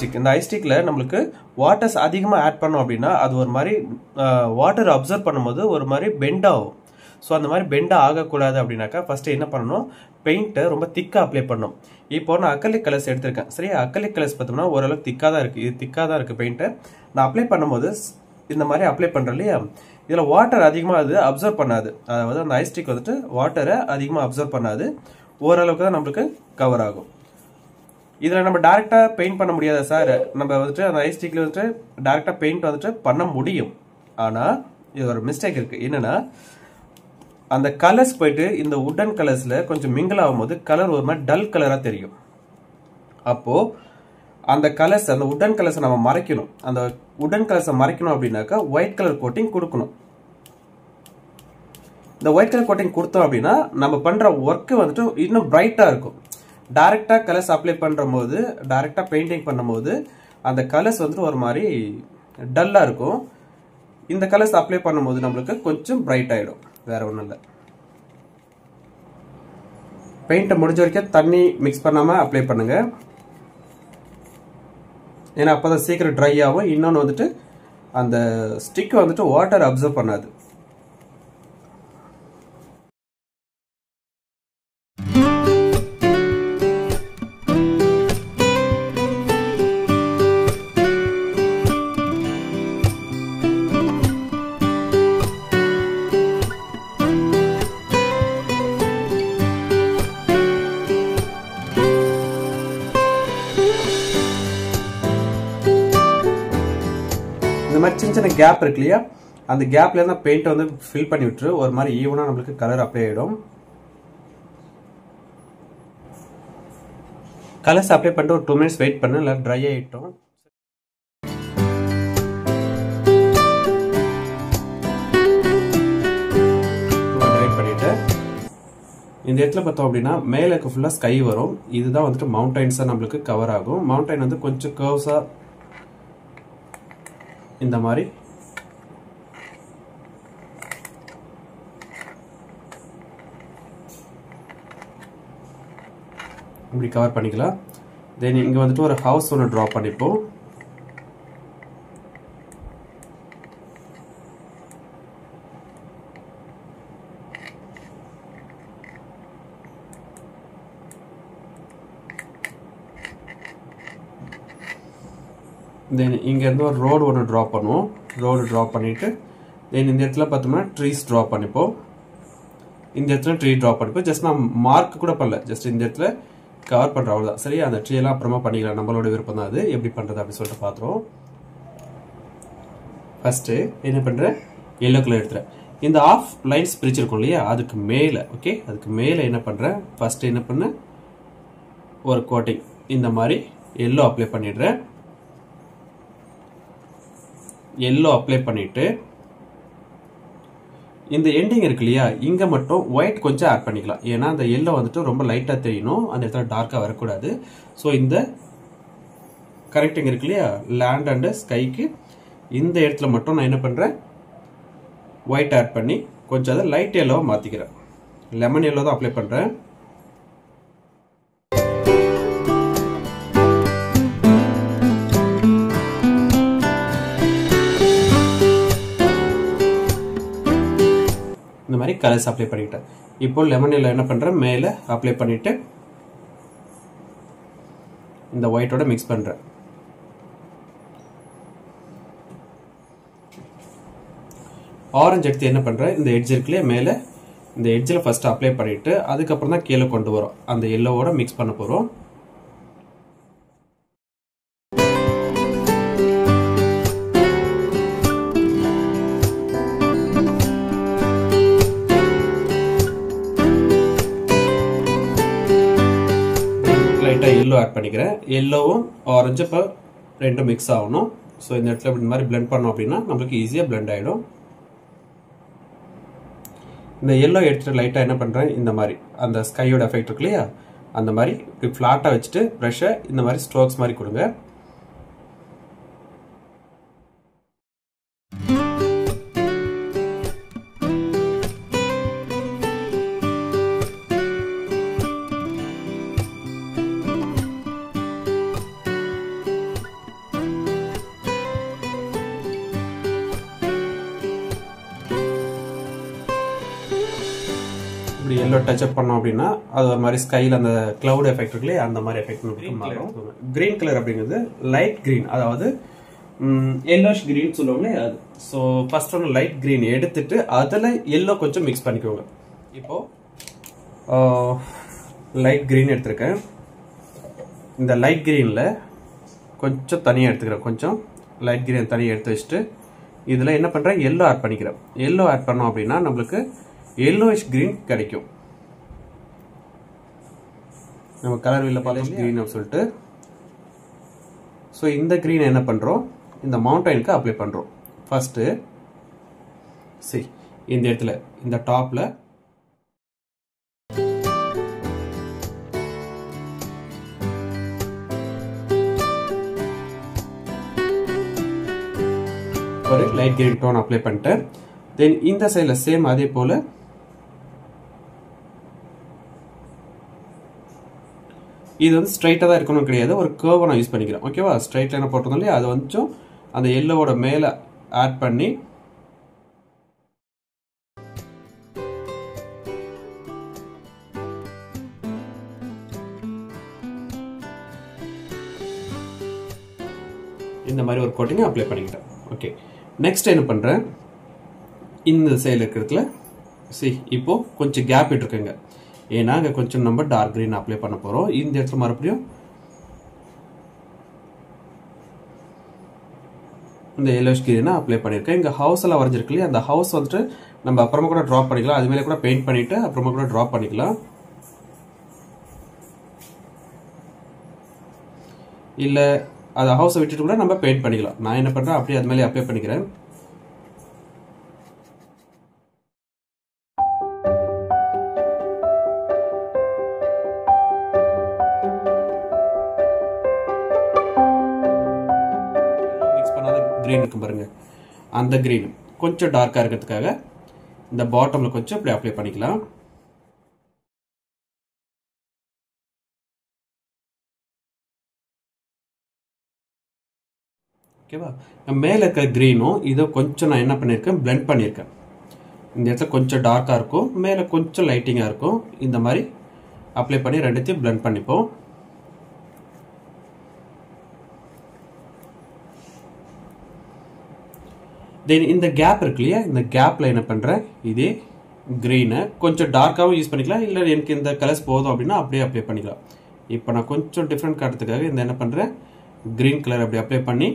Stick. இந்த ஐ ஸ்டிக்ல நம்மளுக்கு waters அதிகமாக ஆட் பண்ணோம் அப்படின்னா அது ஒரு மாதிரி வாட்டர் அப்சர்வ் பண்ணும்போது ஒரு மாதிரி பெண்ட் ஆகும். ஸோ அந்த மாதிரி பெண்ட் ஆகக்கூடாது அப்படின்னாக்கா ஃபர்ஸ்ட் என்ன பண்ணணும், பெயிண்ட்டை ரொம்ப திக்காக அப்ளை பண்ணணும். இப்போ நான் அக்ரிலிக் கலர்ஸ் எடுத்திருக்கேன். சரி, அக்ரிலிக் கலர்ஸ் பார்த்தோம்னா ஓரளவுக்கு திக்காக தான் இருக்குது. இது திக்காக தான் இருக்குது பெயிண்ட்டை. நான் அப்ளை பண்ணும்போது இந்த மாதிரி அப்ளை பண்ணுறேன் இல்லையா, இதில் வாட்டர் அதிகமாக அது அப்சர்வ் பண்ணாது. அதாவது அந்த ஐ ஸ்டிக் வந்துட்டு வாட்டரை அதிகமாக அப்சர்வ் பண்ணாது, ஓரளவுக்கு தான் நம்மளுக்கு கவர் ஆகும். இதில் நம்ம டேரெக்டாக பெயிண்ட் பண்ண முடியாது சார். நம்ம வந்துட்டு அந்த ஐ ஸ்டிக்கில் வந்துட்டு டேரெக்டாக பெயிண்ட் வந்துட்டு பண்ண முடியும். ஆனால் இது ஒரு மிஸ்டேக் இருக்குது. என்னென்னா அந்த கலர்ஸ் போயிட்டு இந்த உட்டன் கலர்ஸில் கொஞ்சம் மிங்கிள் ஆகும்போது கலர் ஒரு மாதிரி டல் கலராக தெரியும். அப்போது அந்த கலர்ஸ், அந்த உட்டன் கலர்ஸை நம்ம மறைக்கணும். அந்த உட்டன் கலர்ஸை மறைக்கணும் அப்படின்னாக்கா ஒயிட் கலர் கோட்டிங் கொடுக்கணும். இந்த ஒயிட் கலர் கோட்டிங் கொடுத்தோம் அப்படின்னா நம்ம பண்ணுற ஒர்க்கு வந்துட்டு இன்னும் பிரைட்டாக இருக்கும். டைரெக்டாக கலர்ஸ் அப்ளை பண்ணுற போது, டைரெக்டாக பெயிண்டிங் பண்ணும்போது அந்த கலர்ஸ் வந்துட்டு ஒரு மாதிரி டல்லாக இருக்கும். இந்த கலர்ஸ் அப்ளை பண்ணும்போது நம்மளுக்கு கொஞ்சம் பிரைட் ஆகிடும், வேற ஒன்றும் இல்லை. பெயிண்ட்டை முடிஞ்ச வரைக்கும் தண்ணி மிக்ஸ் பண்ணாமல் அப்ளை பண்ணுங்க. ஏன்னா அப்போ தான் சீக்கிரம் ட்ரை ஆகும். இன்னொன்று வந்துட்டு அந்த ஸ்டிக் வந்துட்டு வாட்டர் அப்சர்வ் பண்ணாது. இந்த மாதிரி சின்ன சின்ன கேப் இருக்கு இல்லையா, அந்த கேப்ல இருந்தா பெயிண்ட் வந்து ஃபில் பண்ணி விட்டுரு. ஒரு மாதிரி ஈவனா நம்மளுக்கு கலர் அப்ளை ஆயிடும். கலர்ஸ் அப்ளை பண்ணிட்டு ஒரு 2 minutes வெயிட் பண்ணு, இல்லை ட்ரை ஆகிட்டோம். ட்ரை பண்ணிட்டு இந்த இடத்துல பார்த்தோம் அப்படின்னா மேலே இருக்க ஃபுல்லாக ஸ்கை வரும். இதுதான் வந்துட்டு மவுண்டைன்ஸாக நம்மளுக்கு கவர் ஆகும். மவுண்டைன் வந்து கொஞ்சம் கர்வ்ஸாக இந்த மாதிரி இப்படி கவர் பண்ணிக்கலாம். தென் இங்கே வந்துட்டு ஒரு ஹவுஸ் ஒன்று ட்ரா பண்ணிப்போம். தென் இங்கேருந்து ஒரு ரோடு ஒன்று ட்ரா பண்ணுவோம். ரோடு ட்ரா பண்ணிவிட்டு தென் இந்த இடத்துல பார்த்தோம்னா ட்ரீஸ் ட்ரா பண்ணிப்போம். இந்த இடத்துல ட்ரீ ட்ரா பண்ணிப்போம். ஜஸ்ட் நான் மார்க் கூட பண்ணல, ஜஸ்ட் இந்த இடத்துல கவர் பண்ணுற அவ்வளோதான். சரி, அந்த ட்ரீ எல்லாம் அப்புறமா பண்ணிக்கலாம், நம்மளோட விருப்பம் தான் அது. எப்படி பண்ணுறது அப்படின்னு சொல்லிட்டு பார்த்துருவோம். ஃபஸ்ட்டு என்ன பண்ணுறேன், எல்லோ கலர் எடுத்துகிறேன். இந்த ஆஃப் லைன்ஸ் பிரிச்சிருக்கோம் இல்லையா, அதுக்கு மேலே, ஓகே, அதுக்கு மேலே என்ன பண்ணுறேன், ஃபஸ்ட்டு என்ன பண்ணேன், ஒரு கோட்டிங் இந்த மாதிரி எல்லோ அப்ளை பண்ணிடுறேன். எல்லோ அப்ளை பண்ணிட்டு இந்த எண்டிங் இருக்கு இல்லையா, இங்கே மட்டும் ஒயிட் கொஞ்சம் ஆட் பண்ணிக்கலாம். ஏன்னா அந்த எல்லோ வந்துட்டு ரொம்ப லைட்டாக தெரியணும், அந்த இடத்துல டார்க்காக வரக்கூடாது. ஸோ இந்த கரெக்டிங் இருக்கு இல்லையா, லேண்ட் அண்டு ஸ்கைக்கு இந்த இடத்துல மட்டும் நான் என்ன பண்ணுறேன், ஒயிட் ஆட் பண்ணி கொஞ்சம் அதை லைட் எல்லோவை மாற்றிக்கிறேன். லெமன் எல்லோ தான் அப்ளை பண்ணுறேன். இந்த மாதிரி கலர்ஸ் அப்ளை பண்ணிட்டேன். இப்போ லெமன் எல்லோ என்ன பண்ணுறேன், மேலே அப்ளை பண்ணிவிட்டு இந்த ஒயிட்டோட மிக்ஸ் பண்ணுறேன். ஆரஞ்சு எடுத்து என்ன பண்ணுறேன், இந்த எட்ஜ் இருக்குல்லையே மேலே, இந்த எட்ஜில் ஃபஸ்ட்டு அப்ளை பண்ணிவிட்டு அதுக்கப்புறம் தான் கீழே கொண்டு வரோம். அந்த எல்லோவோட மிக்ஸ் பண்ண போகிறோம். எல்லோ ஆட் பண்ணிக்கிறேன். எல்லோவும் ஆரஞ்சு இப்போ ரெண்டும் மிக்ஸ் ஆகணும். ஸோ இந்த இடத்துல இந்த மாதிரி பிளெண்ட் பண்ணோம் அப்படின்னா நம்மளுக்கு ஈஸியாக பிளெண்ட் ஆகிடும். இந்த எல்லோ எடுத்துகிட்டு லைட்டாக என்ன பண்ணுறேன், இந்த மாதிரி அந்த ஸ்கையோட எஃபெக்ட் இருக்கு இல்லையா, அந்த மாதிரி இப்படி ஃப்ளாட்டாக வச்சுட்டு ப்ரஷ்ஷை இந்த மாதிரி ஸ்ட்ரோக்ஸ் மாதிரி கொடுங்க. எல்லோ டச்சப் பண்ணோம் அப்படின்னா அது ஒரு மாதிரி ஸ்கைல அந்த கிளவுட் எஃபெக்ட் இருக்குல்லையே அந்த மாதிரி எஃபெக்ட் மாறும். கிரீன் கலர் அப்படிங்கிறது லைட் கிரீன், அதாவது எல்லோஷ் கிரீன் சொல்லுவாங்களே அது. ஸோ ஃபர்ஸ்ட் ஒன்று லைட் கிரீன் எடுத்துட்டு அதில் எல்லோ கொஞ்சம் மிக்ஸ் பண்ணிக்கோங்க. இப்போ லைட் கிரீன் எடுத்திருக்கேன். இந்த லைட் கிரீனில் கொஞ்சம் தனியாக எடுத்துக்கிறேன். கொஞ்சம் லைட் கிரீன் தனியாக எடுத்து வச்சுட்டு இதில் என்ன பண்ணுறேன், எல்லோ ஆட் பண்ணிக்கிறேன். எல்லோ ஆட் பண்ணோம் அப்படின்னா நம்மளுக்கு எல்லோயிஷ் கிரீன் கிடைக்கும். நம்ம கலர் வீல்ல பார்த்தோம் கிரீன் அப்படின்னு சொல்லிட்டு. ஸோ இந்த கிரீனை என்ன பண்ணுறோம், இந்த மவுண்டைனுக்கு அப்ளை பண்ணுறோம். ஃபர்ஸ்ட்டு சரி இந்த இடத்துல இந்த டாப்பில் ஒரு லைட் கிரீன் டோன் அப்ளை பண்ணிட்டேன். தென் இந்த சைடில் சேம் அதே போல் இது வந்து ஸ்ட்ரைட்டாக தான் இருக்கணும் கிடையாது, ஒரு கர்வை நான் யூஸ் பண்ணிக்கிறேன். ஓகேவா, ஸ்ட்ரைட் லைனை போட்டிருந்தோம் இல்லையா, அது கொஞ்சம் அந்த எல்லோவோட மேலே ஆட் பண்ணி இந்த மாதிரி ஒரு கோட்டிங் அப்ளை பண்ணிக்கிட்டேன். ஓகே, நெக்ஸ்ட் என்ன பண்ணுறேன், இந்த சைடில் இருக்கிறதுல இப்போ கொஞ்சம் கேப் விட்டுருக்குங்க. ஏன்னா அங்கே கொஞ்சம் நம்ம டார்க் கிரீன் அப்ளை பண்ண போகிறோம். இந்த இடத்துல மறுபடியும் இந்த எல்லோஷ் கிரீனை அப்ளை பண்ணியிருக்கேன். இங்கே ஹவுஸ் எல்லாம் வரைஞ்சிருக்கு இல்லையா, அந்த ஹவுஸ் வந்துட்டு நம்ம அப்புறமா கூட ட்ராப் பண்ணிக்கலாம். அது மேலே கூட பெயிண்ட் பண்ணிட்டு அப்புறமா கூட ட்ராப் பண்ணிக்கலாம். இல்லை அதை ஹவுஸை விட்டுட்டு கூட நம்ம பெயிண்ட் பண்ணிக்கலாம். நான் என்ன பண்ணுறேன், அப்படியே அது மேலே அப்ளை பண்ணிக்கிறேன். மிக்ஸ் பண்ணாத கிரீன் இருக்கும் பாருங்க, அந்த கிரீன் கொஞ்சம் டார்க்காக இருக்கிறதுக்காக இந்த பாட்டமில் கொஞ்சம் இப்படி அப்ளை பண்ணிக்கலாம். ஓகேவா, மேலே இருக்க கிரீனும் இதை கொஞ்சம் நான் என்ன பண்ணியிருக்கேன், பிளெண்ட் பண்ணியிருக்கேன். இந்த இடத்துல கொஞ்சம் டார்க்காக இருக்கும், மேலே கொஞ்சம் லைட்டிங்காக இருக்கும். இந்த மாதிரி அப்ளை பண்ணி ரெண்டுத்தையும் பிளெண்ட் பண்ணிப்போம். தென் இந்த கேப் இருக்கு இல்லையா, இந்த கேப்பில் என்ன பண்ணுறேன், இதே கிரீனை கொஞ்சம் டார்க்காகவும் யூஸ் பண்ணிக்கலாம், இல்லை எனக்கு இந்த கலர்ஸ் போதும் அப்படின்னா அப்படியே அப்ளை பண்ணிக்கலாம். இப்போ நான் கொஞ்சம் டிஃப்ரெண்ட் காட்டுறதுக்காக இந்த என்ன பண்ணுறேன், கிரீன் கலர் அப்படி அப்ளை பண்ணி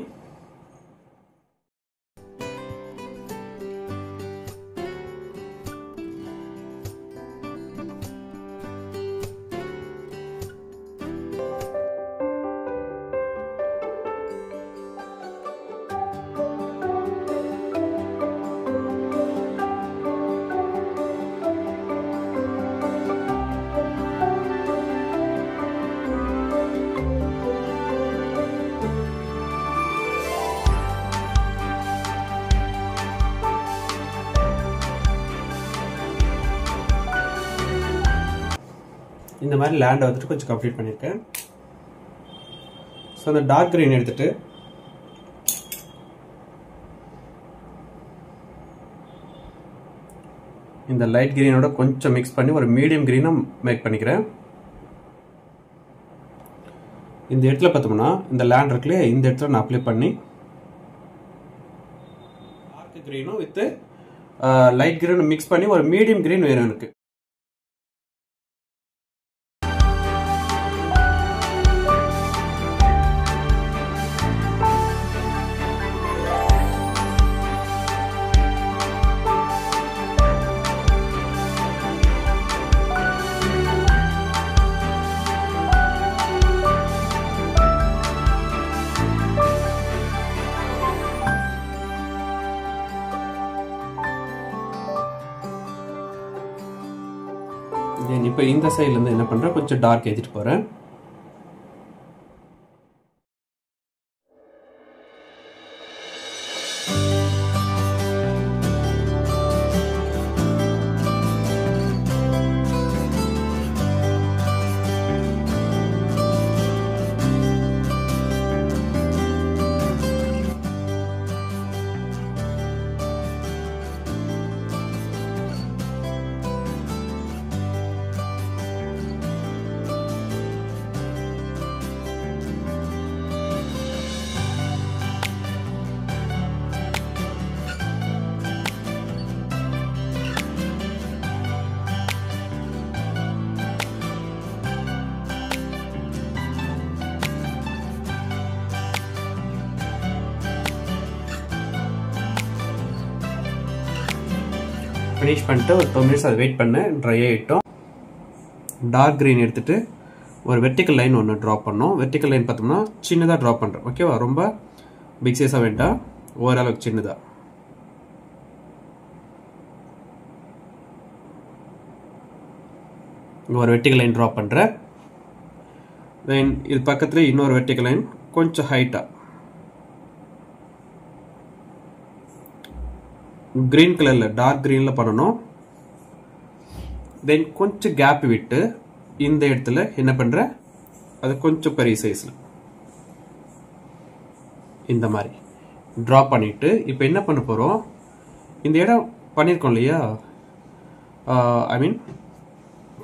இந்த மாதிரி லேண்டை வந்துட்டு கொஞ்சம் கம்ப்ளீட் பண்ணியிருக்கேன். ஸோ அந்த டார்க் கிரீன் எடுத்துட்டு இந்த லைட் கிரீனோட கொஞ்சம் மிக்ஸ் பண்ணி ஒரு மீடியம் கிரீனும் மேக் பண்ணிக்கிறேன். இந்த இடத்துல பார்த்தோம்னா இந்த லேண்ட் இருக்குல்லையே, இந்த இடத்துல நான் அப்ளை பண்ணி டார்க் கிரீனும் வித் லைட் கிரீனும் மிக்ஸ் பண்ணி ஒரு மீடியம் கிரீன் வேணும் எனக்கு. இப்போ இந்த சைடுல இருந்து என்ன பண்றேன், கொஞ்சம் டார்க் ஏத்திட்டு போறேன். ஃபினிஷ் பண்ணிட்டு ஒரு 2 மினிட்ஸ் அதை வெயிட் பண்ண ட்ரை ஆகிட்டோம். டார்க் க்ரீன் எடுத்துகிட்டு ஒரு வெர்டிக்கல் லைன் ஒன்று ட்ரா பண்ணோம். வெர்டிக்கல் லைன் பார்த்தோம்னா சின்னதாக ட்ரா பண்ணுறோம். ஓகேவா? ரொம்ப பிக் சைஸாக வேண்டாம், ஓரளவுக்கு சின்னதாக. இங்கே ஒரு வெர்டிக்கல் லைன் ட்ரா பண்ணுறேன். தென் இது பக்கத்தில் இன்னொரு வெர்டிக்கல் லைன் கொஞ்சம் ஹைட்டாக கிரீன் கலரில் டார்க் க்ரீனில் பண்ணணும். தென் கொஞ்சம் கேப் விட்டு இந்த இடத்துல என்ன பண்ணுறேன், அது கொஞ்சம் பெரிய சைஸில் இந்த மாதிரி ட்ரா பண்ணிவிட்டு இப்போ என்ன பண்ண போகிறோம், இந்த இடம் பண்ணியிருக்கோம் இல்லையா, I mean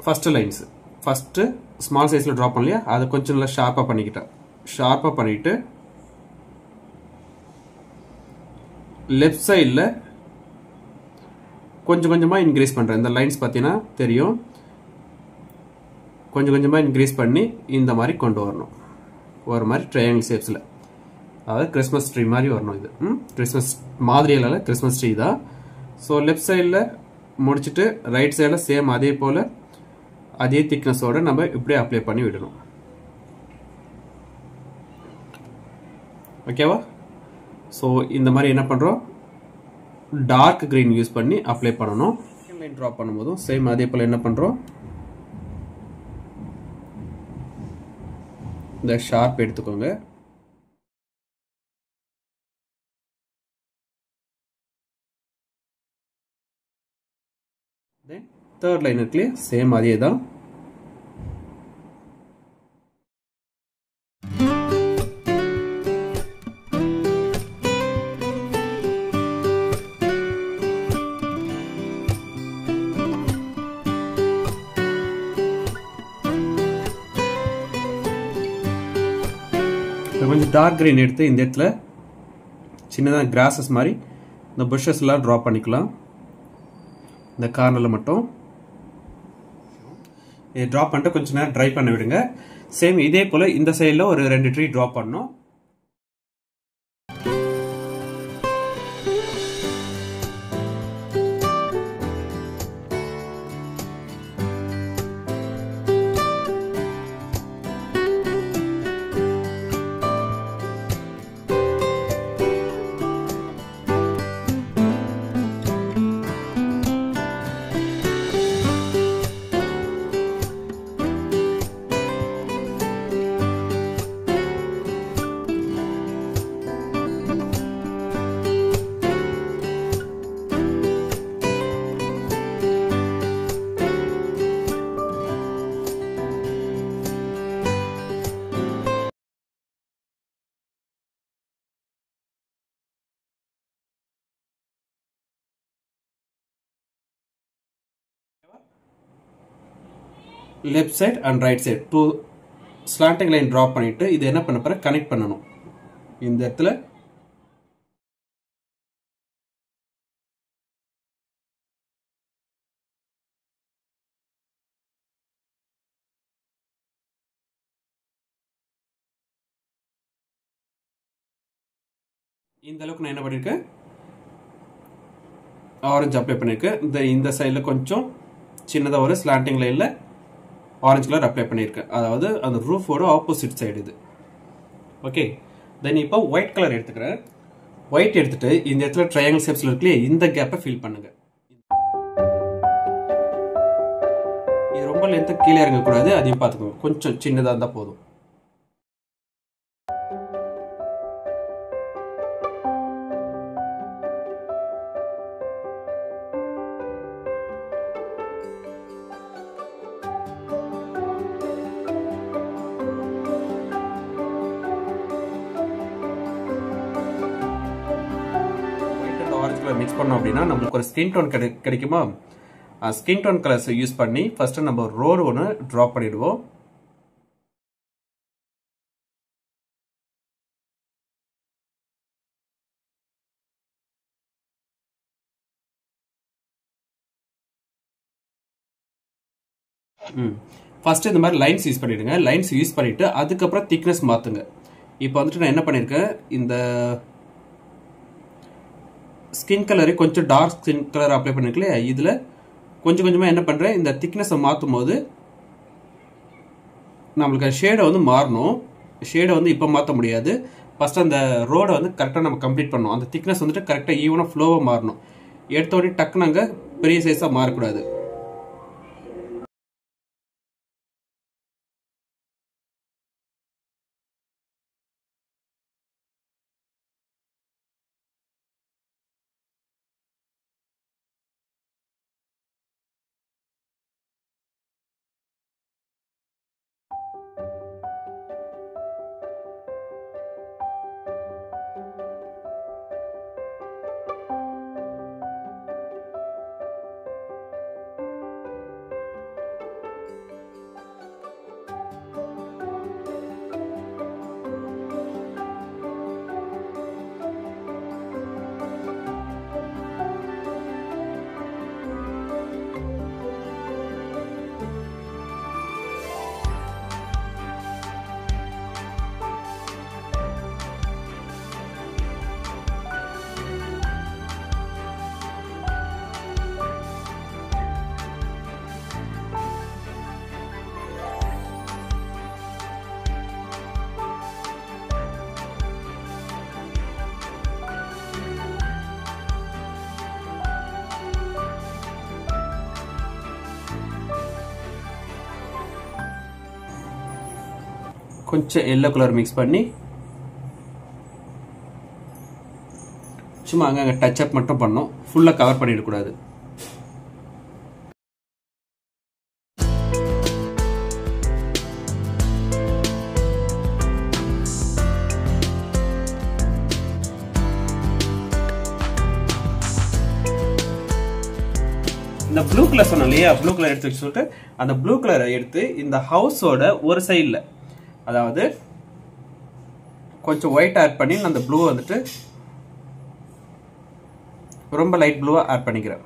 first lines first small சைஸில் ட்ரா பண்ணலையா, அதை கொஞ்சம் நல்லா ஷார்ப்பாக பண்ணிக்கிட்டேன். ஷார்ப்பாக பண்ணிவிட்டு லெஃப்ட் சைடில் கொஞ்சம் கொஞ்சமாக இன்க்ரீஸ் பண்ணுறேன். இந்த லைன்ஸ் பார்த்தீங்கன்னா தெரியும், கொஞ்சம் கொஞ்சமாக இன்க்ரீஸ் பண்ணி இந்த மாதிரி கொண்டு வரணும். ஒரு மாதிரி ட்ரையாங்கிள் ஷேப்ஸில், அதாவது கிறிஸ்மஸ் ட்ரீ மாதிரி வரணும். இது கிறிஸ்மஸ் மாதிரி இல்லை, கிறிஸ்மஸ் ட்ரீ தான். ஸோ லெஃப்ட் சைடில் முடிச்சுட்டு ரைட் சைடில் சேம் அதே போல் அதே திக்னஸோடு நம்ம இப்படியே அப்ளை பண்ணி விடணும். ஓகேவா? ஸோ இந்த மாதிரி என்ன பண்ணுறோம், டார்க் கிரீன் யூஸ் பண்ணி அப்ளை பண்ணணும். லைன் ட்ரா பண்ணும்போதும் சேம் அதே போல் என்ன பண்ணுறோம், இந்த ஷார்ப் எடுத்துக்கோங்க. தென் தேர்ட் லைன் இருக்குல்லையே, சேம் அதே தான். கொஞ்சம் டார்க் கிரீன் எடுத்து இந்த இடத்துல சின்னதாக கிராஸஸ் மாதிரி இந்த புஷஸ் எல்லாம் ட்ரா பண்ணிக்கலாம். இந்த கார்னரில் மட்டும் இதை ட்ரா பண்ணிட்டு கொஞ்சம் நேரம் ட்ரை பண்ண விடுங்க. சேம் இதே போல் இந்த சைடில் ஒரு 2 ட்ரீ ட்ரா பண்ணணும். Left side and right side 2 slanting line draw பண்ணிட்டு இது என்ன பண்ண போற, கனெக்ட் பண்ணணும். இந்த இடத்துல இந்த அளவுக்கு நான் என்ன பண்ணிருக்கேன், ஆரஞ்சு அப்ளை பண்ணிருக்கேன். இந்த சைடில் கொஞ்சம் சின்னதாக ஒரு ஸ்லாண்டிங் லைனில் ஆரஞ்சு கலர் அப்ளை பண்ணியிருக்கேன். அதாவது அந்த ரூஃபோட ஆப்போசிட் சைடு இது. ஓகே, தென் இப்போ ஒயிட் கலர் எடுத்துக்கிறேன். ஒயிட் எடுத்துட்டு இந்த இடத்துல ட்ரையாங்கிள் ஷேப்ஸில் இருக்குல்லையே, இந்த கேப்பை ஃபில் பண்ணுங்க. இது ரொம்ப லென்த்து கீழே இறங்கக்கூடாது, அதையும் பார்த்துக்கோங்க. கொஞ்சம் சின்னதாக இருந்தால் போதும். மிக்ஸ் பண்ணோம் அப்படின்னா நம்மளுக்கு ஒரு ஸ்கின் டோன் கிடைக்குமா. ஸ்கின் டோன் கலர்ஸ் யூஸ் பண்ணி ஃபர்ஸ்ட் நம்ம ரோடு ஒன்று ட்ரா பண்ணிடுவோம். ஃபர்ஸ்ட் இந்த மாதிரி லைன்ஸ் யூஸ் பண்ணிடுங்க. லைன்ஸ் யூஸ் பண்ணிட்டு அதுக்கப்புறம் திக்னஸ் மாத்துங்க. இப்போ வந்துட்டு நான் என்ன பண்ணியிருக்கேன், இந்த ஸ்கின் கலரு கொஞ்சம் டார்க் ஸ்கின் கலர் அப்ளை பண்ணிருக்கல, இதில் கொஞ்சம் கொஞ்சமாக என்ன பண்ணுறேன், இந்த திக்னஸை மாற்றும் போது நம்மளுக்கு ஷேடை வந்து மாறணும். ஷேடை வந்து இப்போ மாற்ற முடியாது. ஃபஸ்ட்டு அந்த ரோடை வந்து கரெக்டாக நம்ம கம்ப்ளீட் பண்ணணும். அந்த திக்னஸ் வந்துட்டு கரெக்டாக ஈவனாக ஃப்ளோவாக மாறணும். எடுத்த உடனே டக்குன்னு அங்கே பெரிய சைஸாக மாறக்கூடாது. கொஞ்சம் எல்லோ கலர் மிக்ஸ் பண்ணி சும்மா அங்கே டச் அப் மட்டும் பண்ணோம். ஃபுல்லாக கவர் பண்ணிடக்கூடாது. இந்த ப்ளூ கலர் சொன்னோம் இல்லையா, ப்ளூ கலர் எடுத்து சொல்லிட்டு அந்த ப்ளூ கலரை எடுத்து இந்த ஹவுஸோட ஒரு சைடில், அதாவது கொஞ்சம் ஒயிட் ஆட் பண்ணி அந்த ப்ளூ வந்துட்டு ரொம்ப லைட் ப்ளூவா ஆட் பண்ணிக்கிறேன்.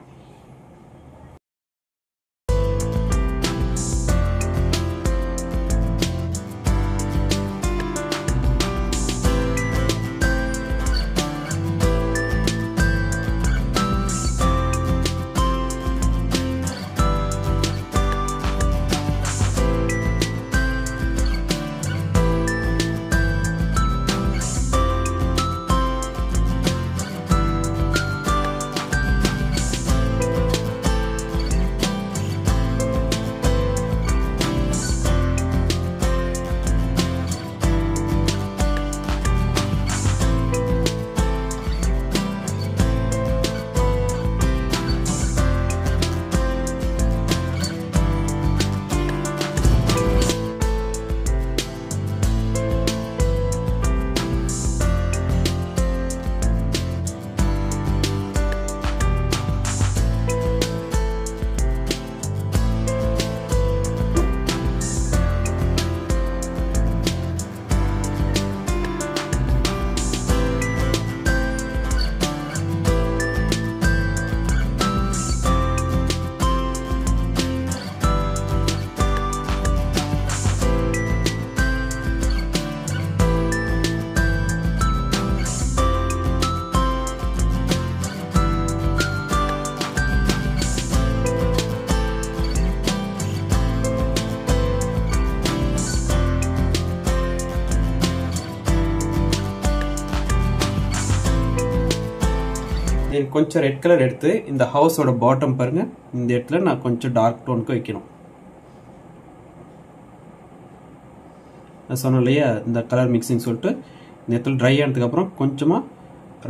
கொஞ்சம் ரெட் கலர் எடுத்து இந்த ஹவுஸோட பாட்டம் பாருங்க, இந்த இடத்துல நான் கொஞ்சம் டார்க் டோனுக்கு வைக்கணும். நான் சொன்னேன் இல்லையா இந்த கலர் மிக்சிங் சொல்லிட்டு, இந்த இடத்துல ட்ரை ஆனதுக்கு அப்புறம் கொஞ்சமா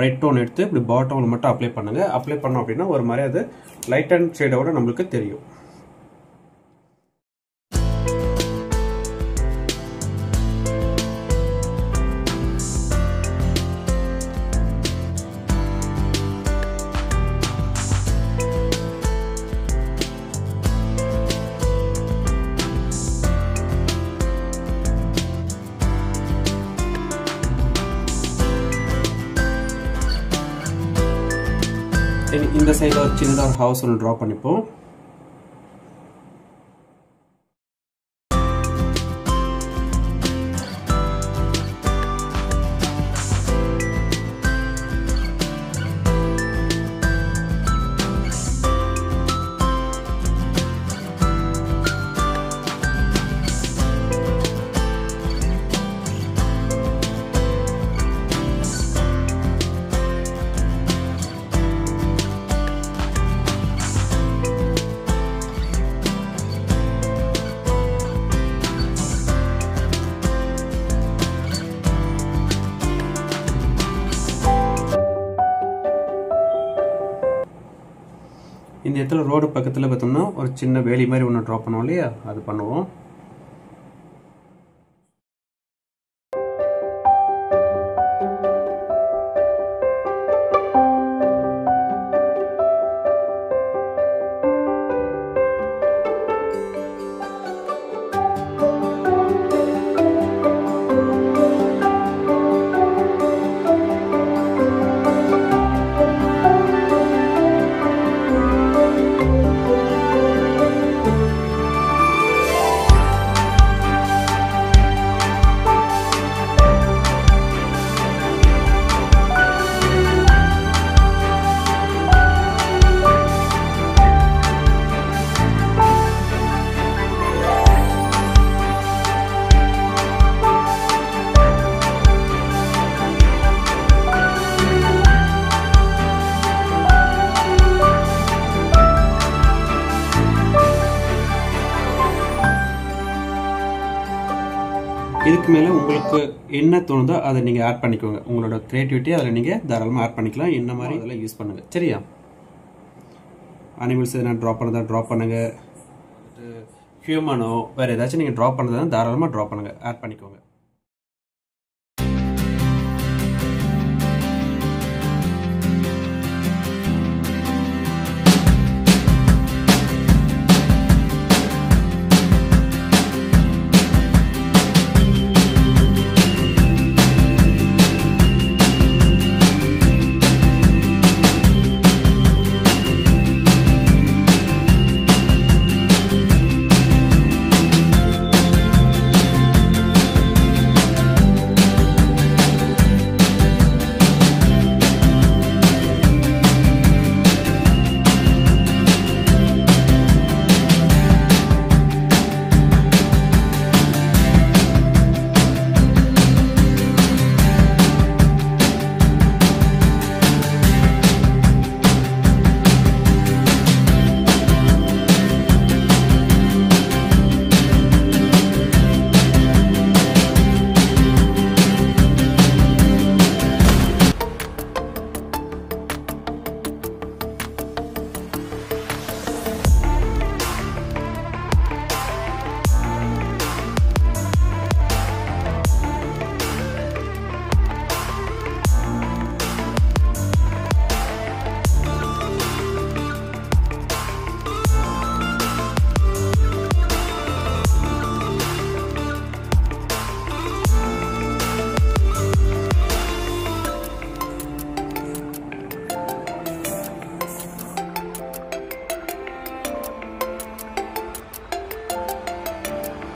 ரெட் டோன் எடுத்து இப்படி பாட்டம்ல மட்டும் அப்ளை பண்ணுங்க. அப்ளை பண்ணோம் அப்படின்னா ஒரு மாதிரி அது லைட் அண்ட் ஷேடோட நம்மளுக்கு தெரியும். இந்த சைடில் ஒரு சின்னதாக ஒரு ஹவுஸ் ஒன்று ட்ரா பண்ணிப்போம். இடத்துல ரோடு பக்கத்தில் பார்த்தோம்னா ஒரு சின்ன வேலி மாதிரி ஒன்று ட்ரா பண்ணுவோம் இல்லையா, அது பண்ணுவோம். இதுக்கு மேலே உங்களுக்கு என்ன தோணுதோ அதை நீங்கள் ஆட் பண்ணிக்கோங்க. உங்களோட க்ரியேட்டிவிட்டி அதில் நீங்கள் தாராளமாக ஆட் பண்ணிக்கலாம். என்ன மாதிரி அதெல்லாம் யூஸ் பண்ணுங்கள். சரியா? அனிமல்ஸ் எதனா ட்ரா பண்ணதா ட்ரா பண்ணுங்கள். ஹியூமனோ வேறு ஏதாச்சும் நீங்கள் ட்ரா பண்ணதான் தாராளமாக ட்ரா பண்ணுங்கள், ஆட் பண்ணிக்கோங்க.